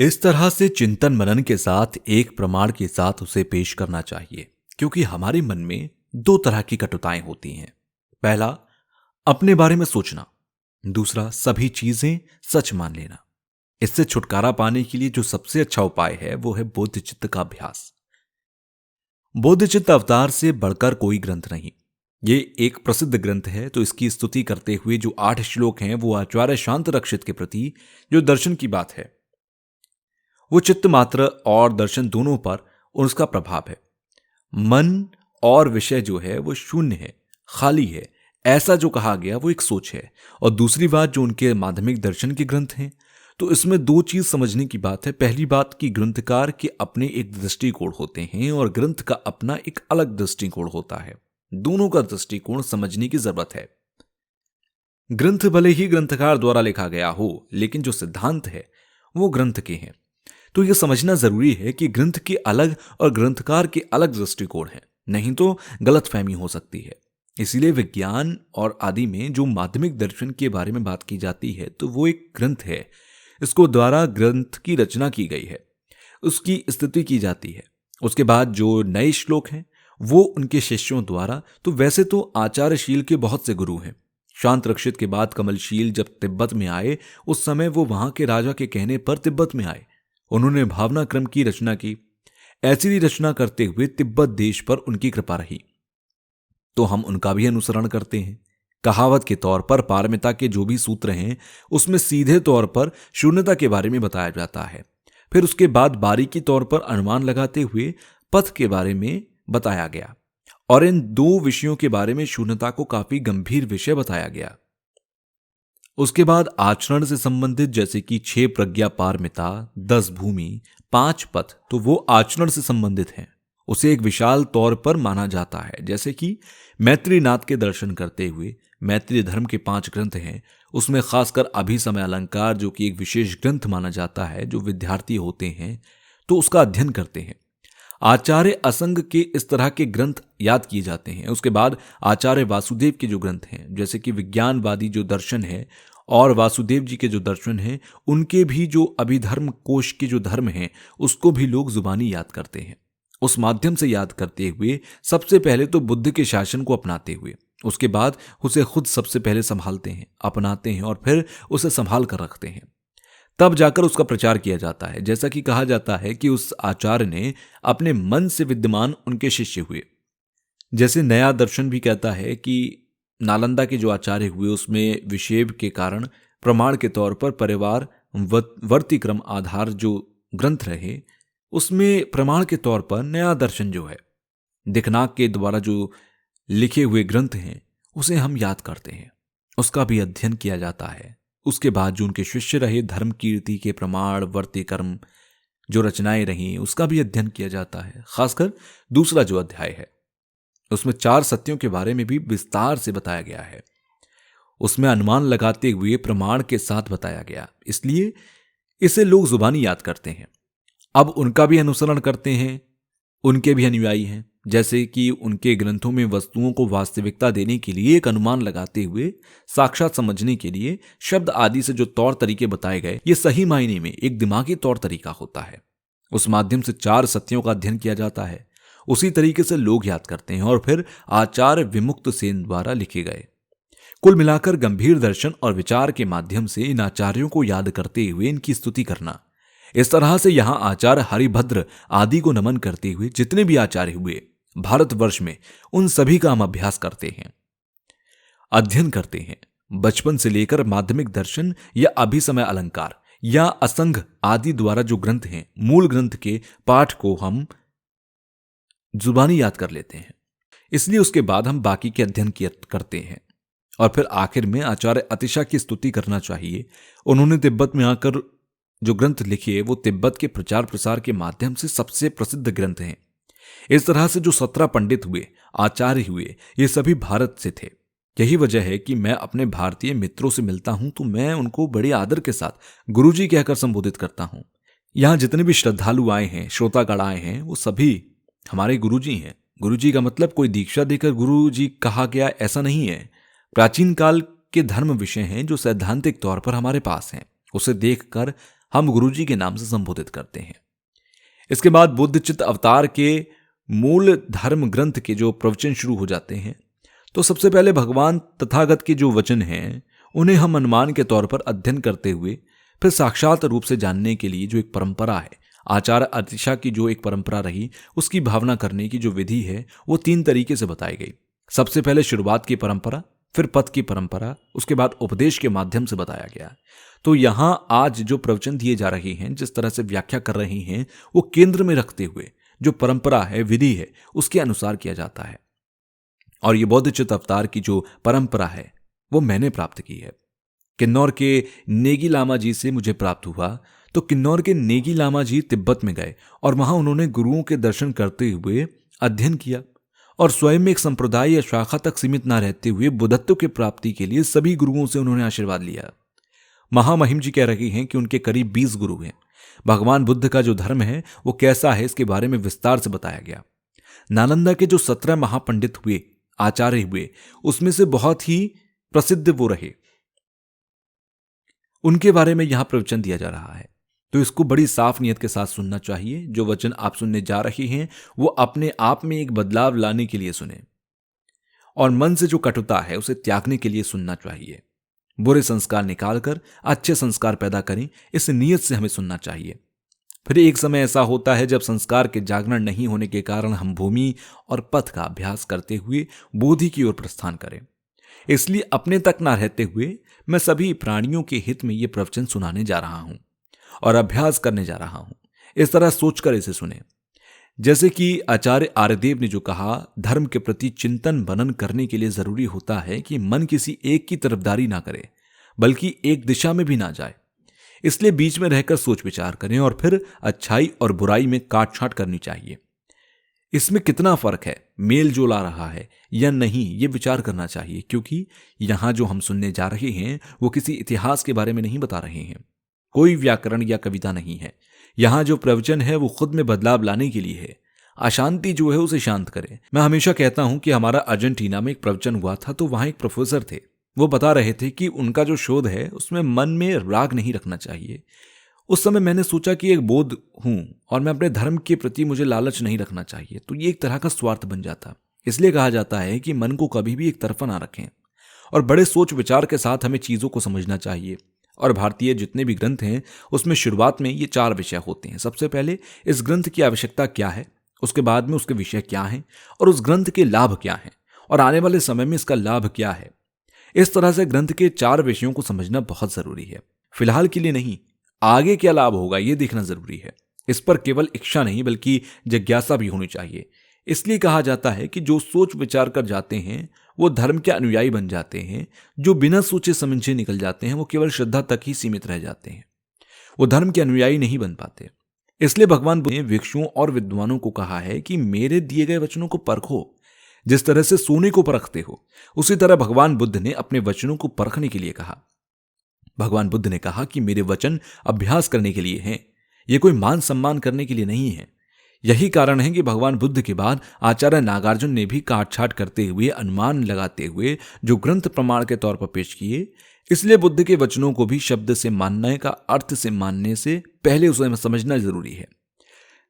इस तरह से चिंतन मनन के साथ एक प्रमाण के साथ उसे पेश करना चाहिए, क्योंकि हमारे मन में दो तरह की कटुताएं होती हैं। पहला, अपने बारे में सोचना। दूसरा, सभी चीजें सच मान लेना। इससे छुटकारा पाने के लिए जो सबसे अच्छा उपाय है वो है बोधचित्त का अभ्यास। बोधचित्त अवतार से बढ़कर कोई ग्रंथ नहीं। ये एक प्रसिद्ध ग्रंथ है, तो इसकी स्तुति करते हुए जो 8 श्लोक हैं वो आचार्य शांत रक्षित के प्रति जो दर्शन की बात है, वो चित्त मात्र और दर्शन दोनों पर उसका प्रभाव है। मन और विषय जो है वो शून्य है, खाली है, ऐसा जो कहा गया वो एक सोच है। और दूसरी बात, जो उनके माध्यमिक दर्शन के ग्रंथ हैं, तो इसमें दो चीज समझने की बात है। पहली बात कि ग्रंथकार के अपने एक दृष्टिकोण होते हैं और ग्रंथ का अपना एक अलग दृष्टिकोण होता है। दोनों का दृष्टिकोण समझने की जरूरत है। ग्रंथ भले ही ग्रंथकार द्वारा लिखा गया हो, लेकिन जो सिद्धांत है वो ग्रंथ के हैं। तो यह समझना जरूरी है कि ग्रंथ के अलग और ग्रंथकार के अलग दृष्टिकोण हैं, नहीं तो गलतफहमी हो सकती है। इसीलिए विज्ञान और आदि में जो माध्यमिक दर्शन के बारे में बात की जाती है, तो वो एक ग्रंथ है। इसको द्वारा ग्रंथ की रचना की गई है, उसकी स्तुति की जाती है। उसके बाद जो नए श्लोक हैं वो उनके शिष्यों द्वारा। तो वैसे तो आचार्यशील के बहुत से गुरु हैं। शांत रक्षित के बाद कमलशील जब तिब्बत में आए, उस समय वो वहां के राजा के कहने पर तिब्बत में आए। उन्होंने भावना क्रम की रचना की। ऐसी रचना करते हुए तिब्बत देश पर उनकी कृपा रही, तो हम उनका भी अनुसरण करते हैं। कहावत के तौर पर पारमिता के जो भी सूत्र हैं उसमें सीधे तौर पर शून्यता के बारे में बताया जाता है। फिर उसके बाद बारीकी तौर पर अनुमान लगाते हुए पथ के बारे में बताया गया, और इन दो विषयों के बारे में शून्यता को काफी गंभीर विषय बताया गया। उसके बाद आचरण से संबंधित, जैसे कि 6 प्रज्ञा पारमिता, 10 भूमि, 5 पथ, तो वो आचरण से संबंधित हैं। उसे एक विशाल तौर पर माना जाता है। जैसे कि मैत्रीनाथ के दर्शन करते हुए मैत्री धर्म के 5 ग्रंथ हैं, उसमें खासकर अभिसमय अलंकार जो कि एक विशेष ग्रंथ माना जाता है, जो विद्यार्थी होते हैं तो उसका अध्ययन करते हैं। आचार्य असंग के इस तरह के ग्रंथ याद किए जाते हैं। उसके बाद आचार्य वासुदेव के जो ग्रंथ हैं, जैसे कि विज्ञानवादी जो दर्शन है और वासुदेव जी के जो दर्शन हैं, उनके भी जो अभिधर्म कोश के जो धर्म हैं उसको भी लोग जुबानी याद करते हैं। उस माध्यम से याद करते हुए सबसे पहले तो बुद्ध के शासन को अपनाते हुए, उसके बाद उसे खुद सबसे पहले संभालते हैं, अपनाते हैं और फिर उसे संभाल कर रखते हैं। तब जाकर उसका प्रचार किया जाता है। जैसा कि कहा जाता है कि उस आचार्य ने अपने मन से विद्यमान उनके शिष्य हुए। जैसे नया दर्शन भी कहता है कि नालंदा के जो आचार्य हुए उसमें विषेव के कारण प्रमाण के तौर पर परिवार वर्तिक्रम आधार जो ग्रंथ रहे, उसमें प्रमाण के तौर पर नया दर्शन जो है दिखनाक के द्वारा जो लिखे हुए ग्रंथ हैं उसे हम याद करते हैं, उसका भी अध्ययन किया जाता है। उसके बाद जो उनके शिष्य रहे, धर्म कीर्ति के प्रमाण वर्तिकर्म जो रचनाएं रही, उसका भी अध्ययन किया जाता है। खासकर दूसरा जो अध्याय है उसमें 4 सत्यों के बारे में भी विस्तार से बताया गया है। उसमें अनुमान लगाते हुए प्रमाण के साथ बताया गया, इसलिए इसे लोग जुबानी याद करते हैं। अब उनका भी अनुसरण करते हैं, उनके भी अनुयायी हैं। जैसे कि उनके ग्रंथों में वस्तुओं को वास्तविकता देने के लिए एक अनुमान लगाते हुए साक्षात समझने के लिए शब्द आदि से जो तौर तरीके बताए गए, ये सही मायने में एक दिमागी तौर तरीका होता है। उस माध्यम से 4 सत्यों का अध्ययन किया जाता है। उसी तरीके से लोग याद करते हैं और फिर आचार्य विमुक्त सेन द्वारा लिखे गए। कुल मिलाकर गंभीर दर्शन और विचार के माध्यम से इन आचार्यों को याद करते हुए इनकी स्तुति करना। इस तरह से यहां आचार्य हरिभद्र आदि को नमन करते हुए जितने भी आचार्य हुए भारतवर्ष में, उन सभी का हम अभ्यास करते हैं, अध्ययन करते हैं। बचपन से लेकर माध्यमिक दर्शन या अभिसमय अलंकार या असंग आदि द्वारा जो ग्रंथ हैं, मूल ग्रंथ के पाठ को हम जुबानी याद कर लेते हैं। इसलिए उसके बाद हम बाकी के अध्ययन करते हैं और फिर आखिर में आचार्य अतिशा की स्तुति करना चाहिए। उन्होंने तिब्बत में आकर जो ग्रंथ लिखे वो तिब्बत के प्रचार प्रसार के माध्यम से सबसे प्रसिद्ध ग्रंथ हैं। इस तरह से जो 17 पंडित हुए, आचार्य हुए, ये सभी भारत से थे। यही वजह है कि मैं अपने भारतीय मित्रों से मिलता हूं तो मैं उनको बड़े आदर के साथ गुरुजी कहकर संबोधित करता हूं। यहां जितने भी श्रद्धालु आए हैं, श्रोतागण आए हैं, वो सभी हमारे गुरुजी हैं। गुरुजी का मतलब कोई दीक्षा देकर गुरुजी कहा गया ऐसा नहीं है। प्राचीन काल के धर्म विषय हैं जो सैद्धांतिक तौर पर हमारे पास हैं। उसे देखकर हम गुरुजी के नाम से संबोधित करते हैं। इसके बाद बुद्ध चित्त अवतार के मूल धर्म ग्रंथ के जो प्रवचन शुरू हो जाते हैं, तो सबसे पहले भगवान तथागत के जो वचन हैं उन्हें हम अनुमान के तौर पर अध्ययन करते हुए फिर साक्षात रूप से जानने के लिए जो एक परंपरा है, आचार अतिशा की जो एक परंपरा रही, उसकी भावना करने की जो विधि है वो 3 तरीके से बताई गई। सबसे पहले शुरुआत की परंपरा, फिर पद की परंपरा, उसके बाद उपदेश के माध्यम से बताया गया। तो यहां आज जो प्रवचन दिए जा रहे हैं, जिस तरह से व्याख्या कर रहे हैं, वो केंद्र में रखते हुए जो परंपरा है, विधि है, उसके अनुसार किया जाता है। और ये बौद्ध चित्त अवतार की जो परंपरा है वो मैंने प्राप्त की है। किन्नौर के नेगी लामा जी से मुझे प्राप्त हुआ। तो किन्नौर के नेगी लामा जी तिब्बत में गए और वहां उन्होंने गुरुओं के दर्शन करते हुए अध्ययन किया और स्वयं एक संप्रदाय या शाखा तक सीमित न रहते हुए बुद्धत्व की प्राप्ति के लिए सभी गुरुओं से उन्होंने आशीर्वाद लिया। महामहिम जी कह रही हैं कि उनके करीब 20 गुरु हैं। भगवान बुद्ध का जो धर्म है वो कैसा है, इसके बारे में विस्तार से बताया गया। नालंदा के जो 17 महापंडित हुए, आचार्य हुए, उसमें से बहुत ही प्रसिद्ध वो रहे, उनके बारे में यहां प्रवचन दिया जा रहा है। तो इसको बड़ी साफ नियत के साथ सुनना चाहिए। जो वचन आप सुनने जा रहे हैं वो अपने आप में एक बदलाव लाने के लिए सुने और मन से जो कटुता है उसे त्यागने के लिए सुनना चाहिए। बुरे संस्कार निकालकर अच्छे संस्कार पैदा करें, इस नियत से हमें सुनना चाहिए। फिर एक समय ऐसा होता है जब संस्कार के जागरण नहीं होने के कारण हम भूमि और पथ का अभ्यास करते हुए बोधि की ओर प्रस्थान करें। इसलिए अपने तक ना रहते हुए मैं सभी प्राणियों के हित में ये प्रवचन सुनाने जा रहा हूं और अभ्यास करने जा रहा हूं। इस तरह सोचकर इसे सुने। जैसे कि आचार्य आर्यदेव ने जो कहा, धर्म के प्रति चिंतन मनन करने के लिए जरूरी होता है कि मन किसी एक की तरफदारी ना करे, बल्कि एक दिशा में भी ना जाए। इसलिए बीच में रहकर सोच विचार करें और फिर अच्छाई और बुराई में काट छांट करनी चाहिए। इसमें कितना फर्क है, मेल जोल आ रहा है या नहीं, ये विचार करना चाहिए। क्योंकि यहां जो हम सुनने जा रहे हैं वो किसी इतिहास के बारे में नहीं बता रहे हैं, कोई व्याकरण या कविता नहीं है। यहां जो प्रवचन है वो खुद में बदलाव लाने के लिए है। अशांति जो है उसे शांत करें। मैं हमेशा कहता हूं कि हमारा अर्जेंटीना में एक प्रवचन हुआ था, तो वहां एक प्रोफेसर थे, वो बता रहे थे कि उनका जो शोध है उसमें मन में राग नहीं रखना चाहिए। उस समय मैंने सोचा कि एक बोध हूं और मैं अपने धर्म के प्रति मुझे लालच नहीं रखना चाहिए, तो ये एक तरह का स्वार्थ बन जाता। इसलिए कहा जाता है कि मन को कभी भी एक तरफा ना रखें और बड़े सोच विचार के साथ हमें चीजों को समझना चाहिए। और भारतीय जितने भी ग्रंथ हैं उसमें शुरुआत में ये 4 विषय होते हैं। सबसे पहले इस ग्रंथ की आवश्यकता क्या है, उसके बाद में उसके विषय क्या हैं और उस ग्रंथ के लाभ क्या हैं और आने वाले समय में इसका लाभ क्या है। इस तरह से ग्रंथ के 4 विषयों को समझना बहुत जरूरी है। फिलहाल के लिए नहीं, आगे क्या लाभ होगा ये देखना जरूरी है। इस पर केवल इच्छा नहीं बल्कि जिज्ञासा भी होनी चाहिए। इसलिए कहा जाता है कि जो सोच विचार कर जाते हैं वो धर्म के अनुयायी बन जाते हैं। जो बिना सोचे समझे निकल जाते हैं वो केवल श्रद्धा तक ही सीमित रह जाते हैं, वो धर्म के अनुयायी नहीं बन पाते। इसलिए भगवान बुद्ध ने भिक्षुओं और विद्वानों को कहा है कि मेरे दिए गए वचनों को परखो। जिस तरह से सोने को परखते हो, उसी तरह भगवान बुद्ध ने अपने वचनों को परखने के लिए कहा। भगवान बुद्ध ने कहा कि मेरे वचन अभ्यास करने के लिए हैं, ये कोई मान सम्मान करने के लिए नहीं है। यही कारण है कि भगवान बुद्ध के बाद आचार्य नागार्जुन ने भी काट छाट करते हुए, अनुमान लगाते हुए जो ग्रंथ प्रमाण के तौर पर पेश किए। इसलिए बुद्ध के वचनों को भी शब्द से मानने का अर्थ से मानने से पहले उसे समझना जरूरी है।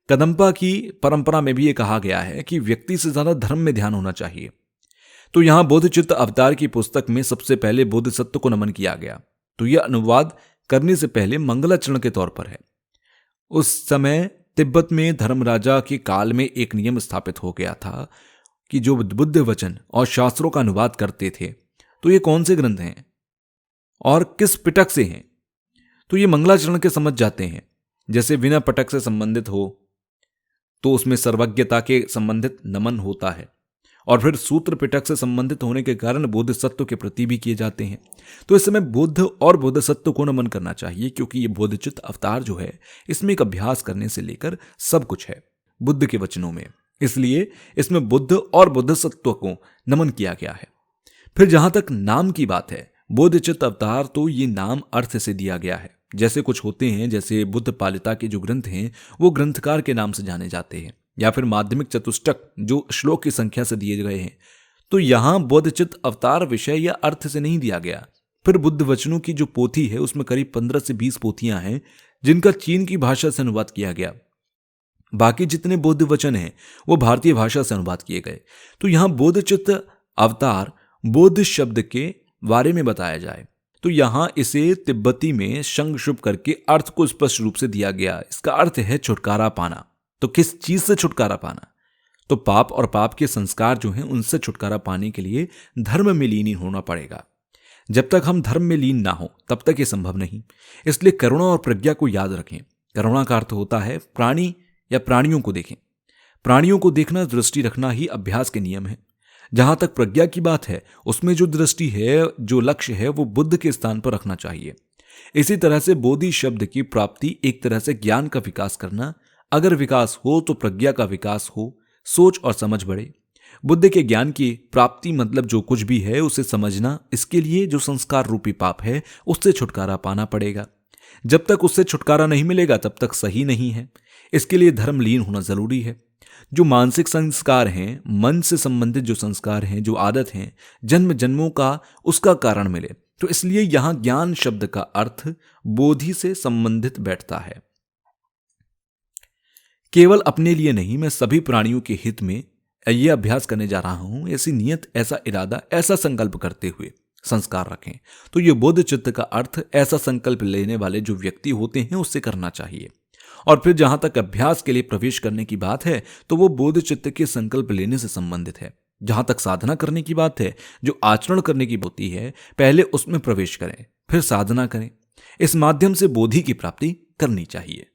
कदम्पा की परंपरा में भी यह कहा गया है कि व्यक्ति से ज्यादा धर्म में ध्यान होना चाहिए। तो यहां बोधिचित्त अवतार की पुस्तक में सबसे पहले बोधिसत्व को नमन किया गया। तो यह अनुवाद करने से पहले मंगलाचरण के तौर पर है। उस समय तिब्बत में धर्मराजा के काल में एक नियम स्थापित हो गया था कि जो बुद्ध वचन और शास्त्रों का अनुवाद करते थे, तो ये कौन से ग्रंथ हैं और किस पिटक से हैं, तो ये मंगलाचरण के समझ जाते हैं। जैसे विनय पिटक से संबंधित हो तो उसमें सर्वज्ञता के संबंधित नमन होता है, और फिर सूत्र पिटक से संबंधित होने के कारण बोधिसत्व के प्रति भी किए जाते हैं। तो इस समय बुद्ध और बोधिसत्व को नमन करना चाहिए, क्योंकि ये बोधिचित्त अवतार जो है इसमें एक अभ्यास करने से लेकर सब कुछ है बुद्ध के वचनों में। इसलिए इसमें बुद्ध और बोधिसत्व को नमन किया गया है। फिर जहां तक नाम की बात है, बोधिचित्त अवतार, तो ये नाम अर्थ से दिया गया है। जैसे कुछ होते हैं, जैसे बुद्ध पालिता के जो ग्रंथ हैं वो ग्रंथकार के नाम से जाने जाते हैं, या फिर माध्यमिक चतुष्टक जो श्लोक की संख्या से दिए गए हैं। तो यहां बोधिचित्त अवतार विषय या अर्थ से नहीं दिया गया। फिर बुद्ध वचनों की जो पोथी है उसमें करीब 15 से 20 पोथियां हैं, जिनका चीन की भाषा से अनुवाद किया गया। बाकी जितने बौद्ध वचन हैं वो भारतीय भाषा से अनुवाद किए गए। तो यहां बोधचित्त अवतार बोध शब्द के बारे में बताया जाए तो यहां इसे तिब्बती में शंग शुभ करके अर्थ को स्पष्ट रूप से दिया गया। इसका अर्थ है छुटकारा पाना। तो किस चीज से छुटकारा पाना? तो पाप और पाप के संस्कार जो हैं उनसे छुटकारा पाने के लिए धर्म में लीन होना पड़ेगा। जब तक हम धर्म में लीन ना हो तब तक ये संभव नहीं। इसलिए करुणा और प्रज्ञा को याद रखें। करुणा का अर्थ होता है प्राणी या प्राणियों को देखें। प्राणियों को देखना, दृष्टि रखना ही अभ्यास के नियम है। जहां तक प्रज्ञा की बात है उसमें जो दृष्टि है, जो लक्ष्य है, वो बुद्ध के स्थान पर रखना चाहिए। इसी तरह से बोधि शब्द की प्राप्ति एक तरह से ज्ञान का विकास करना। अगर विकास हो तो प्रज्ञा का विकास हो, सोच और समझ बढ़े। बुद्ध के ज्ञान की प्राप्ति मतलब जो कुछ भी है उसे समझना। इसके लिए जो संस्कार रूपी पाप है उससे छुटकारा पाना पड़ेगा। जब तक उससे छुटकारा नहीं मिलेगा तब तक सही नहीं है। इसके लिए धर्म लीन होना जरूरी है। जो मानसिक संस्कार हैं, मन से संबंधित जो संस्कार हैं, जो आदत हैं, जन्म जन्मों का उसका कारण मिले। तो इसलिए यहां ज्ञान शब्द का अर्थ बोधि से संबंधित बैठता है। केवल अपने लिए नहीं, मैं सभी प्राणियों के हित में यह अभ्यास करने जा रहा हूं। ऐसी नियत, ऐसा इरादा, ऐसा संकल्प करते हुए संस्कार रखें। तो यह बोध चित्त का अर्थ ऐसा संकल्प लेने वाले जो व्यक्ति होते हैं उससे करना चाहिए। और फिर जहां तक अभ्यास के लिए प्रवेश करने की बात है तो वो बोध चित्त के संकल्प लेने से संबंधित है। जहां तक साधना करने की बात है, जो आचरण करने की होती है, पहले उसमें प्रवेश करें, फिर साधना करें। इस माध्यम से बोधि की प्राप्ति करनी चाहिए।